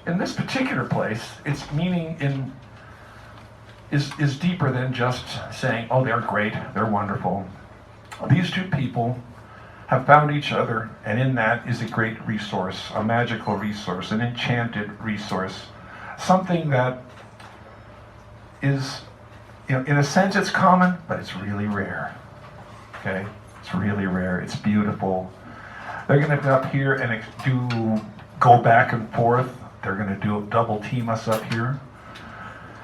in this particular place, its meaning is deeper than just saying, oh, they're great, they're wonderful. These two people have found each other, and in that is a great resource, a magical resource, an enchanted resource, something that is, in a sense it's common, but it's really rare. Okay? It's really rare. It's beautiful. They're going to come up here and go back and forth. They're going to do double team us up here.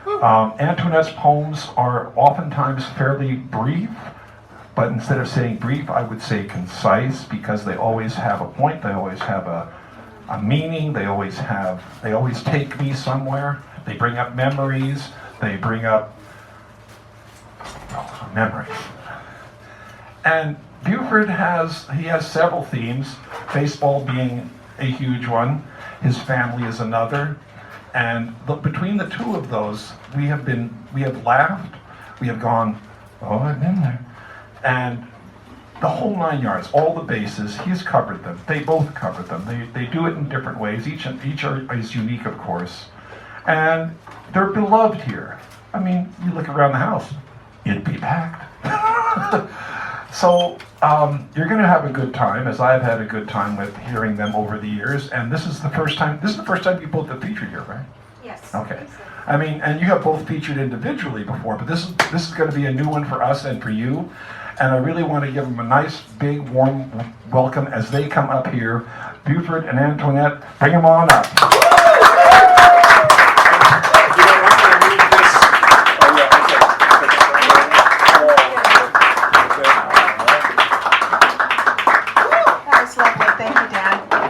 Antoinette's poems are oftentimes fairly brief, but instead of saying brief, I would say concise, because they always have a point. They always have a meaning. They always take me somewhere. They bring up memories. They bring up memories. And Buford has several themes, baseball being a huge one, his family is another, and between the two of those, we have laughed, we have gone, oh, I've been there, and the whole 9 yards, all the bases, he's covered them. They both covered them. They do it in different ways. Each is unique, of course, and they're beloved here. I mean, you look around the house, it'd be packed. So you're going to have a good time, as I've had a good time with hearing them over the years. And this is the first time you both have featured here, right? Yes. Okay. I mean, and you have both featured individually before, but this is going to be a new one for us and for you. And I really want to give them a nice, big, warm welcome as they come up here. Buford and Antoinette, bring them on up.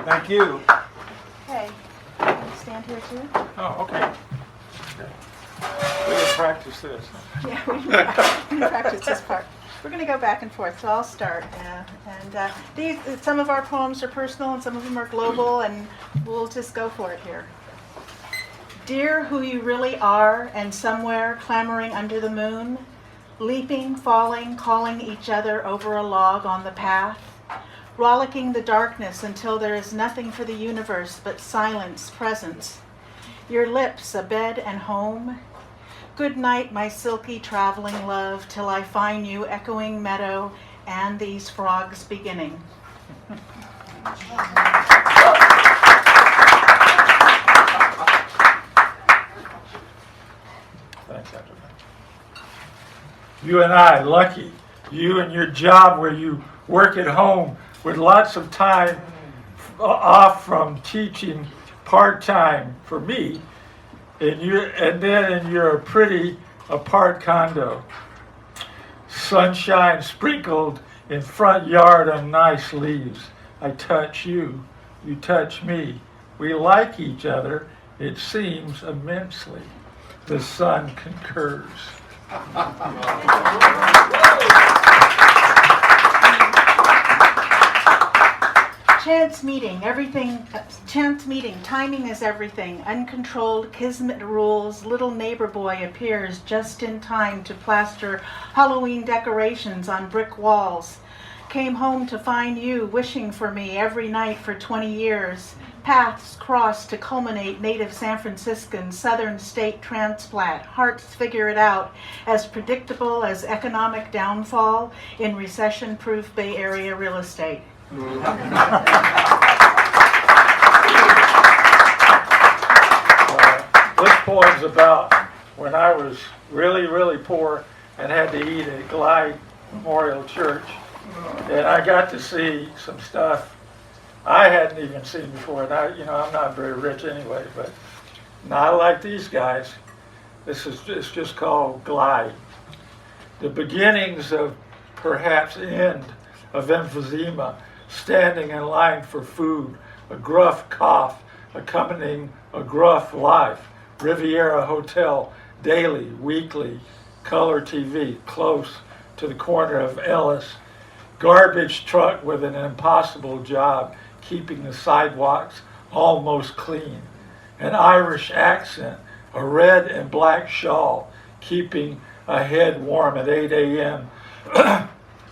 Thank you. Okay, stand here too. Oh, okay. We can practice this. Yeah, we can practice this part. We're going to go back and forth, so I'll start. Some of our poems are personal and some of them are global, and we'll just go for it here. Dear who you really are, and somewhere clamoring under the moon, leaping, falling, calling each other over a log on the path, rollicking the darkness until there is nothing for the universe but silence, presence. Your lips, a bed and home. Good night, my silky traveling love, till I find you echoing meadow and these frogs beginning. Thanks, Antoinette. You and I, lucky. You and your job where you work at home with lots of time off from teaching part-time for me, and then in your pretty apart condo. Sunshine sprinkled in front yard on nice leaves. I touch you, you touch me. We like each other, it seems immensely. The sun concurs. Chance meeting, timing is everything. Uncontrolled kismet rules, little neighbor boy appears just in time to plaster Halloween decorations on brick walls. Came home to find you wishing for me every night for 20 years. Paths crossed to culminate native San Franciscan Southern state transplant. Hearts figure it out, as predictable as economic downfall in recession-proof Bay Area real estate. This poem's about when I was really, really poor and had to eat at Glide Memorial Church. And I got to see some stuff I hadn't even seen before. And I'm not very rich anyway, but not like these guys. It's just called Glide. The beginnings of perhaps end of emphysema, standing in line for food, a gruff cough accompanying a gruff life, Riviera Hotel, daily, weekly, color TV, close to the corner of Ellis, garbage truck with an impossible job, keeping the sidewalks almost clean, an Irish accent, a red and black shawl, keeping a head warm at 8 a.m.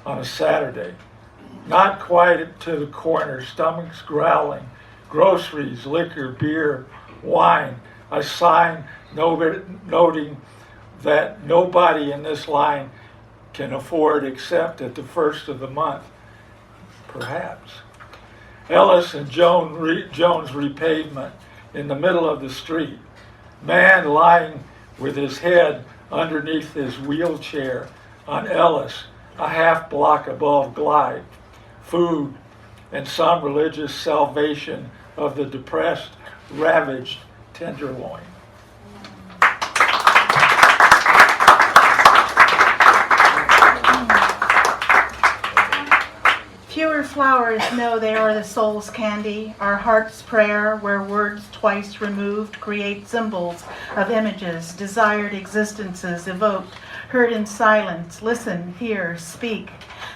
on a Saturday. Not quite to the corner, stomachs growling, groceries, liquor, beer, wine, a sign noting that nobody in this line can afford except at the first of the month, perhaps. Ellis and Jones repavement in the middle of the street. Man lying with his head underneath his wheelchair on Ellis, a half block above Glide. Food and some religious salvation of the depressed, ravaged tenderloin. Fewer flowers know they are the soul's candy, our heart's prayer, where words twice removed create symbols of images, desired existences evoked, heard in silence, listen, hear, speak.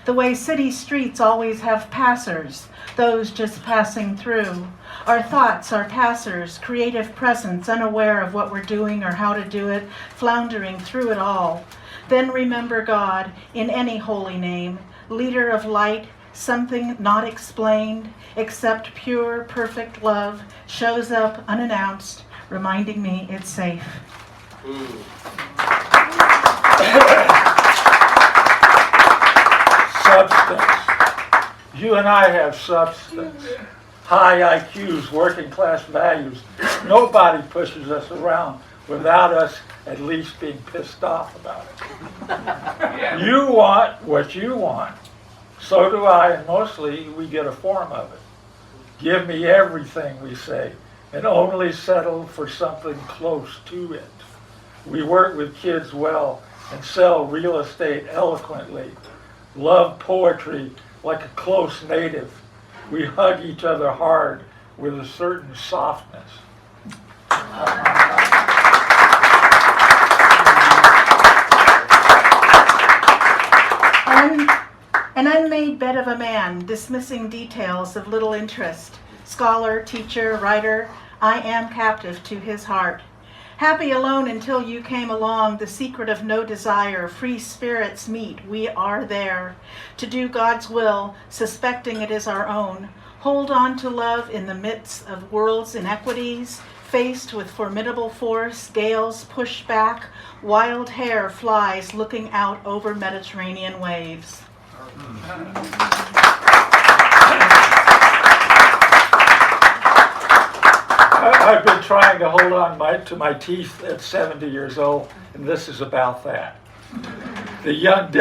The way city streets always have passers, those just passing through. Our thoughts are passers, creative presence, unaware of what we're doing or how to do it, floundering through it all. Then remember God in any holy name, leader of light, something not explained, except pure, perfect love, shows up unannounced, reminding me it's safe. Substance. You and I have substance. High IQs, working class values. Nobody pushes us around without us at least being pissed off about it. You want what you want. So do I, and mostly we get a form of it. Give me everything, we say, and only settle for something close to it. We work with kids well and sell real estate eloquently. Love poetry like a close native. We hug each other hard with a certain softness. An unmade bed of a man, dismissing details of little interest. Scholar, teacher, writer, I am captive to his heart. Happy alone until you came along, the secret of no desire, free spirits meet, we are there. To do God's will, suspecting it is our own. Hold on to love in the midst of world's inequities, faced with formidable force, gales push back, wild hair flies looking out over Mediterranean waves. I've been trying to hold on to my teeth at 70 years old, and this is about that. The young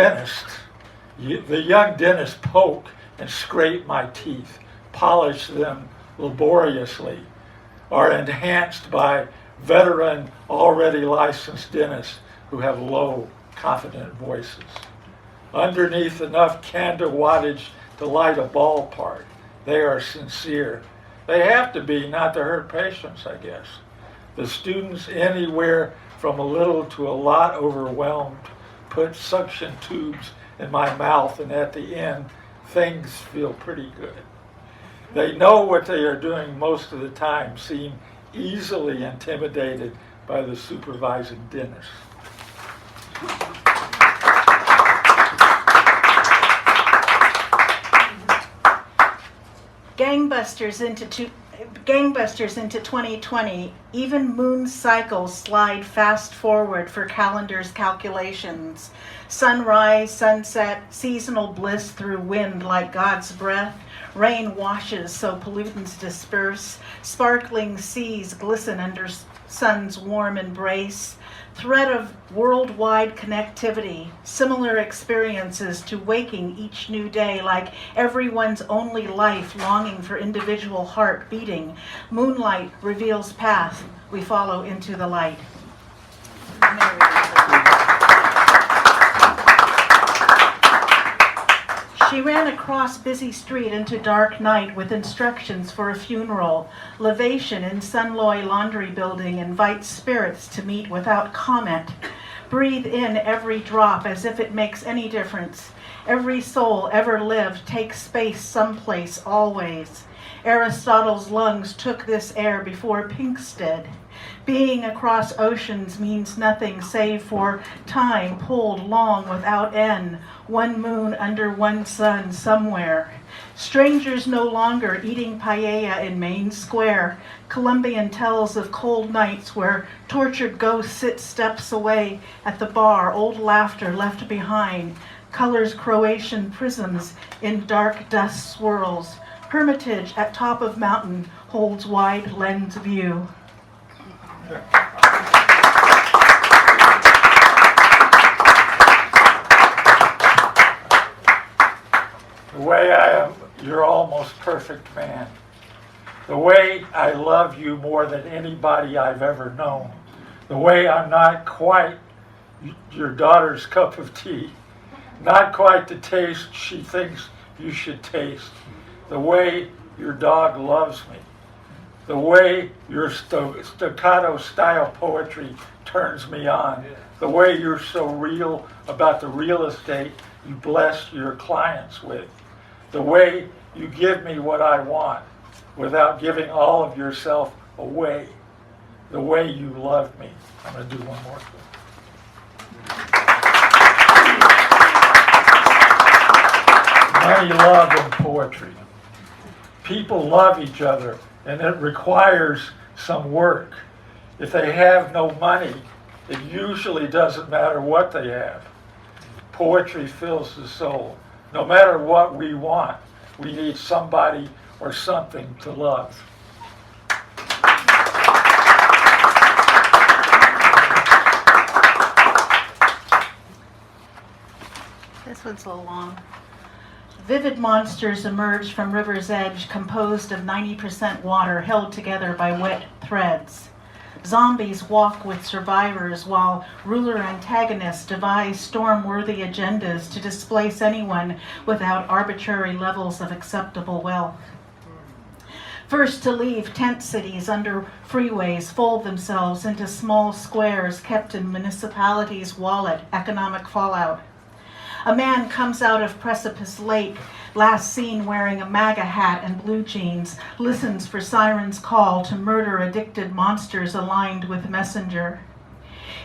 dentist poke and scrape my teeth, polish them laboriously, are enhanced by veteran, already licensed dentists who have low, confident voices. Underneath enough candor wattage to light a ballpark, they are sincere. They have to be, not to hurt patients, I guess. The students, anywhere from a little to a lot overwhelmed, put suction tubes in my mouth, and at the end, things feel pretty good. They know what they are doing most of the time, seem easily intimidated by the supervising dentist. Gangbusters into 2020, even moon cycles slide fast forward for calendars calculations. Sunrise, sunset, seasonal bliss through wind like God's breath. Rain washes so pollutants disperse. Sparkling seas glisten under sun's warm embrace. Thread of worldwide connectivity, similar experiences to waking each new day like everyone's only life, longing for individual heart beating. Moonlight reveals path, we follow into the light. She ran across busy street into dark night with instructions for a funeral. Lavation in Sunloy Laundry Building invites spirits to meet without comment. Breathe in every drop as if it makes any difference. Every soul ever lived takes space someplace always. Aristotle's lungs took this air before Pinksted. Being across oceans means nothing save for time pulled long without end, one moon under one sun somewhere. Strangers no longer eating paella in Main Square. Colombian tells of cold nights where tortured ghosts sit steps away at the bar, old laughter left behind. Colors Croatian prisms in dark dust swirls. Hermitage at top of mountain holds wide lens view. The way I am your almost perfect man. The way I love you more than anybody I've ever known. The way I'm not quite your daughter's cup of tea. Not quite the taste she thinks you should taste. The way your dog loves me. The way your staccato style poetry turns me on. The way you're so real about the real estate you bless your clients with. The way you give me what I want without giving all of yourself away. The way you love me. I'm going to do one more thing. Money, love, and poetry. People love each other, and it requires some work. If they have no money, it usually doesn't matter what they have. Poetry fills the soul. No matter what we want, we need somebody or something to love. This one's a little long. Vivid monsters emerge from river's edge, composed of 90% water held together by wet threads. Zombies walk with survivors while ruler antagonists devise storm-worthy agendas to displace anyone without arbitrary levels of acceptable wealth. First to leave, tent cities under freeways fold themselves into small squares kept in municipalities' wallet, economic fallout. A man comes out of Precipice Lake, last seen wearing a MAGA hat and blue jeans, listens for sirens' call to murder addicted monsters aligned with messenger.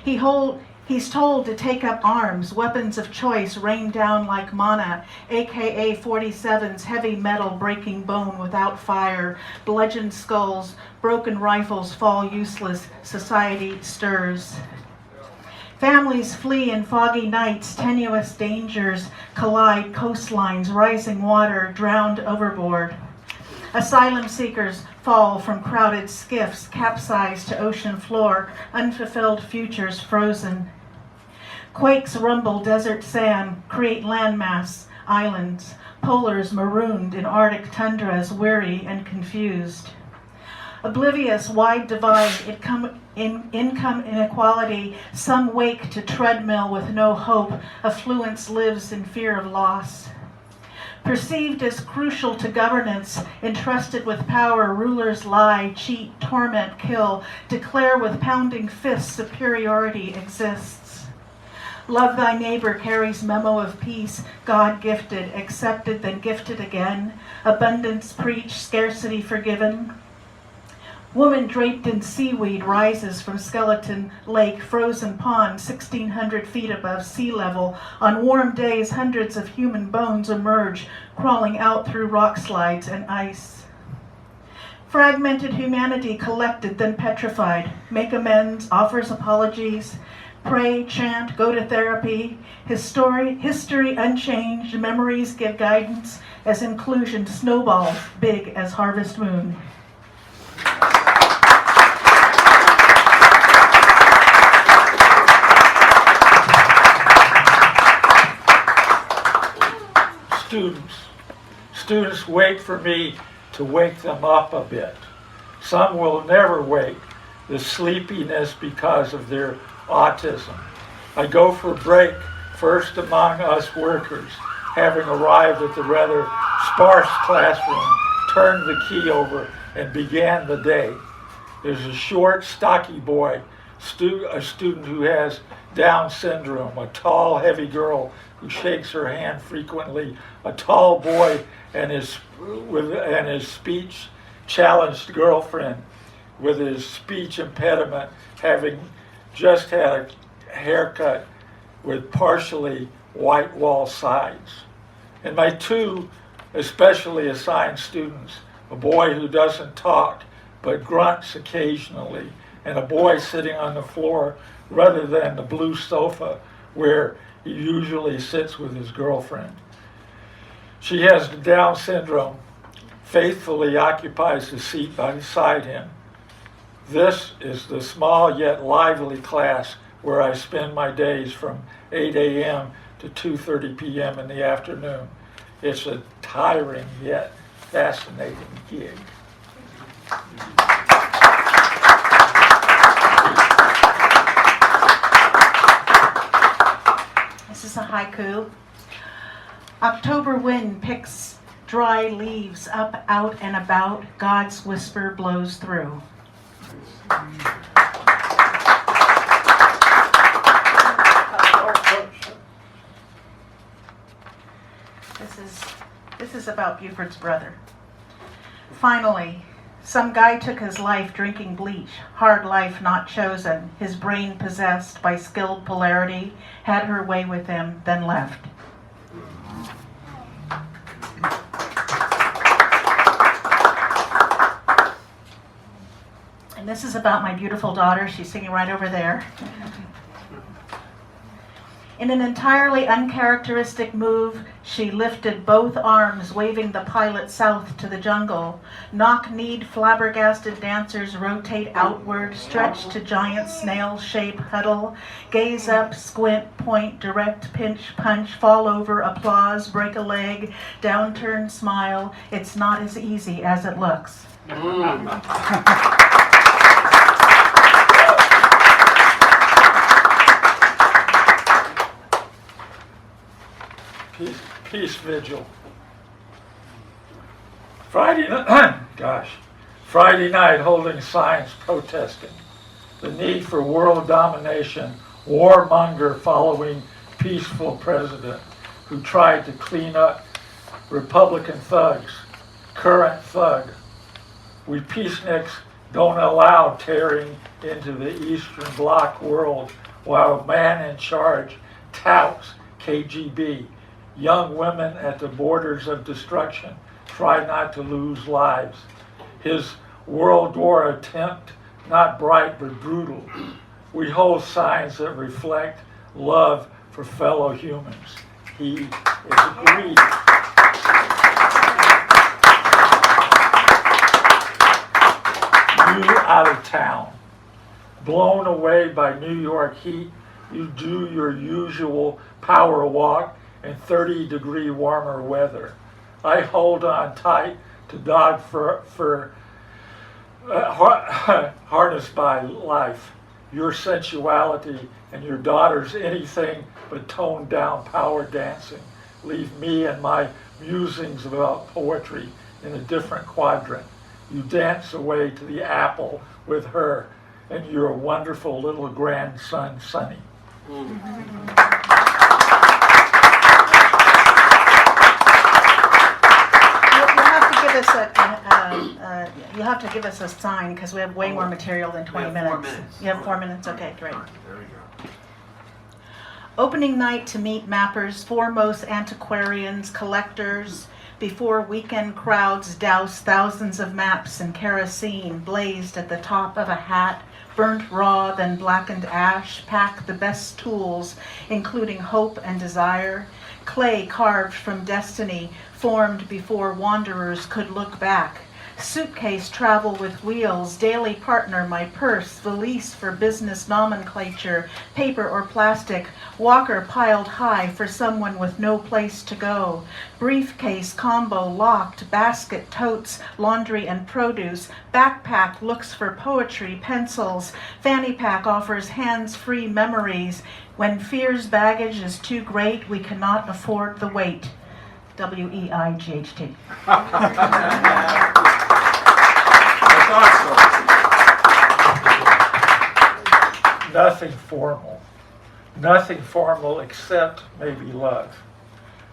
He's told to take up arms, weapons of choice rain down like manna, AK-47's heavy metal breaking bone without fire, bludgeoned skulls, broken rifles fall useless, society stirs. Families flee in foggy nights, tenuous dangers collide coastlines, rising water drowned overboard. Asylum seekers fall from crowded skiffs, capsized to ocean floor, unfulfilled futures frozen. Quakes rumble desert sand, create landmass, islands, polars marooned in Arctic tundras, weary and confused. Oblivious, wide divide, income inequality, some wake to treadmill with no hope, affluence lives in fear of loss. Perceived as crucial to governance, entrusted with power, rulers lie, cheat, torment, kill, declare with pounding fists superiority exists. Love thy neighbor carries memo of peace, God gifted, accepted, then gifted again. Abundance preached, scarcity forgiven. Woman draped in seaweed rises from Skeleton Lake, frozen pond 1,600 feet above sea level. On warm days, hundreds of human bones emerge, crawling out through rock slides and ice. Fragmented humanity collected, then petrified. Make amends, offers apologies. Pray, chant, go to therapy. History unchanged, memories give guidance as inclusion snowballs big as harvest moon. Students wait for me to wake them up a bit. Some will never wake the sleepiness because of their autism. I go for break first among us workers, having arrived at the rather sparse classroom, turned the key over and began the day. There's a short, stocky boy, a student who has Down syndrome, a tall, heavy girl who shakes her hand frequently, a tall boy and his speech-challenged girlfriend with his speech impediment, having just had a haircut with partially white wall sides. And my two especially assigned students, a boy who doesn't talk but grunts occasionally, and a boy sitting on the floor rather than the blue sofa where he usually sits with his girlfriend. She has Down syndrome, faithfully occupies the seat beside him. This is the small yet lively class where I spend my days from 8 a.m. to 2:30 p.m. in the afternoon. It's a tiring yet fascinating gig. This is a haiku. October wind picks dry leaves up, out, and about. God's whisper blows through. This is about Buford's brother. Finally, some guy took his life drinking bleach, hard life not chosen, his brain possessed by skilled polarity, had her way with him, then left. And this is about my beautiful daughter. She's singing right over there. In an entirely uncharacteristic move, she lifted both arms, waving the pilot south to the jungle. Knock-kneed, flabbergasted dancers rotate outward, stretch to giant snail shape huddle, gaze up, squint, point, direct, pinch, punch, fall over, applause, break a leg, downturn, smile. It's not as easy as it looks. Peace vigil. Friday night holding signs protesting the need for world domination, warmonger following peaceful president who tried to clean up Republican thugs, current thug. We peaceniks don't allow tearing into the Eastern Bloc world while man in charge touts KGB. Young women at the borders of destruction try not to lose lives. His World War attempt, not bright but brutal. We hold signs that reflect love for fellow humans. He is agreed. You out of town, blown away by New York heat, you do your usual power walk in 30-degree warmer weather. I hold on tight to dog fur harnessed by life. Your sensuality and your daughter's anything but toned down power dancing leave me and my musings about poetry in a different quadrant. You dance away to the apple with her and your wonderful little grandson, Sonny. You'll have to give us a sign because we have way more material than 20 minutes. 4 minutes. You have 4 minutes? Okay, great. There we go. Opening night to meet mappers, foremost antiquarians, collectors, before weekend crowds douse thousands of maps in kerosene blazed at the top of a hat, burnt raw, then blackened ash, pack the best tools, including hope and desire, clay carved from destiny, formed before wanderers could look back. Suitcase travel with wheels, daily partner my purse, valise for business nomenclature, paper or plastic, walker piled high for someone with no place to go, briefcase combo locked, basket totes, laundry and produce, backpack looks for poetry, pencils, fanny pack offers hands-free memories. When fear's baggage is too great, we cannot afford the weight. WEIGHT. Nothing formal. Nothing formal except maybe love.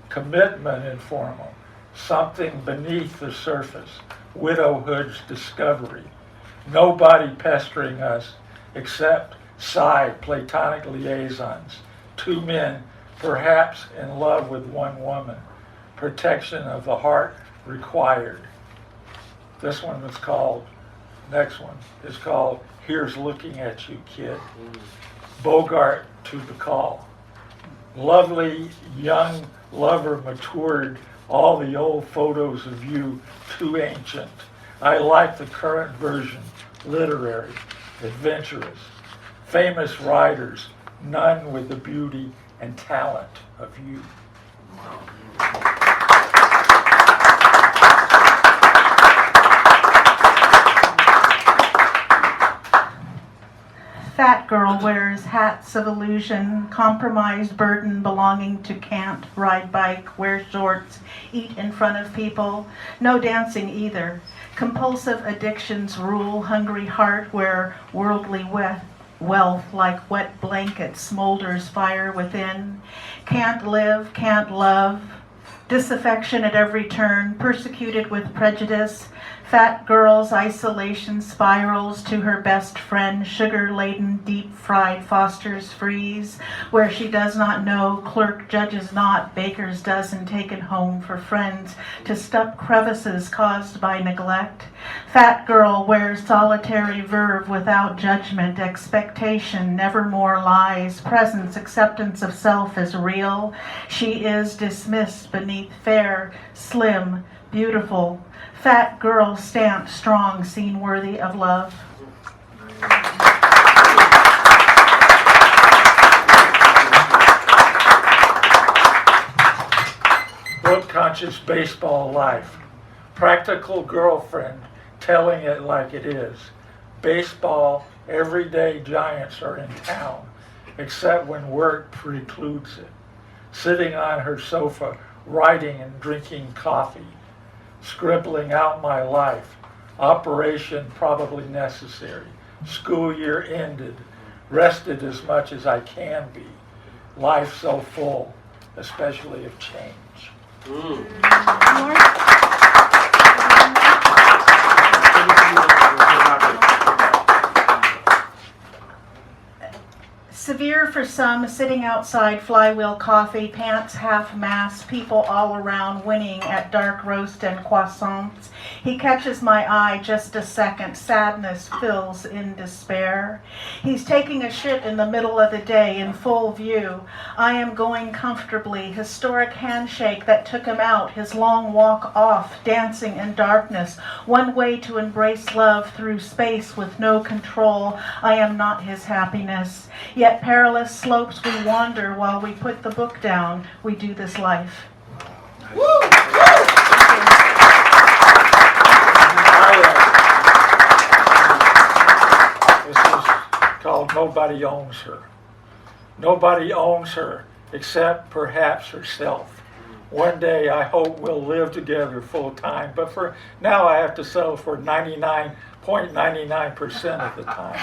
Commitment informal. Something beneath the surface. Widowhood's discovery. Nobody pestering us except side platonic liaisons. Two men, perhaps in love with one woman. Protection of the Heart Required. This one was called, next one is called Here's Looking at You, Kid. Bogart to the Call. Lovely young lover matured, all the old photos of you too ancient. I like the current version, literary, adventurous. Famous writers, none with the beauty and talent of you. Fat girl wears hats of illusion, compromised burden belonging to can't, ride bike, wear shorts, eat in front of people, no dancing either. Compulsive addictions rule hungry heart where worldly wealth like wet blankets smolders fire within. Can't live, can't love, disaffection at every turn, persecuted with prejudice. Fat girl's isolation spirals to her best friend, sugar-laden, deep-fried Foster's freeze, where she does not know, clerk judges not, baker's dozen taken home for friends to stop crevices caused by neglect. Fat girl wears solitary verve without judgment, expectation, nevermore lies, presence, acceptance of self as real. She is dismissed beneath fair, slim, beautiful. Fat girl stamped strong, seen worthy of love. Book-conscious baseball life. Practical girlfriend telling it like it is. Baseball, everyday giants are in town, except when work precludes it. Sitting on her sofa, writing and drinking coffee. Scribbling out my life. Operation probably necessary. School year ended. Rested as much as I can be. Life so full, especially of change. Severe for some, sitting outside, flywheel coffee, pants half-mast, people all around winning at dark roast and croissants. He catches my eye just a second, sadness fills in despair. He's taking a shit in the middle of the day in full view. I am going comfortably, historic handshake that took him out, his long walk off, dancing in darkness, one way to embrace love through space with no control. I am not his happiness. Yet perilous slopes we wander while we put the book down. We do this life. This is called Nobody Owns Her. Nobody owns her except perhaps herself. One day I hope we'll live together full time, but for now I have to settle for 99.99% of the time.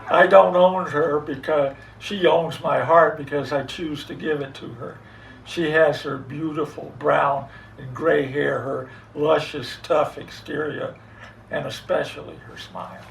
I don't own her because she owns my heart because I choose to give it to her. She has her beautiful brown and gray hair, her luscious, tough exterior, and especially her smile.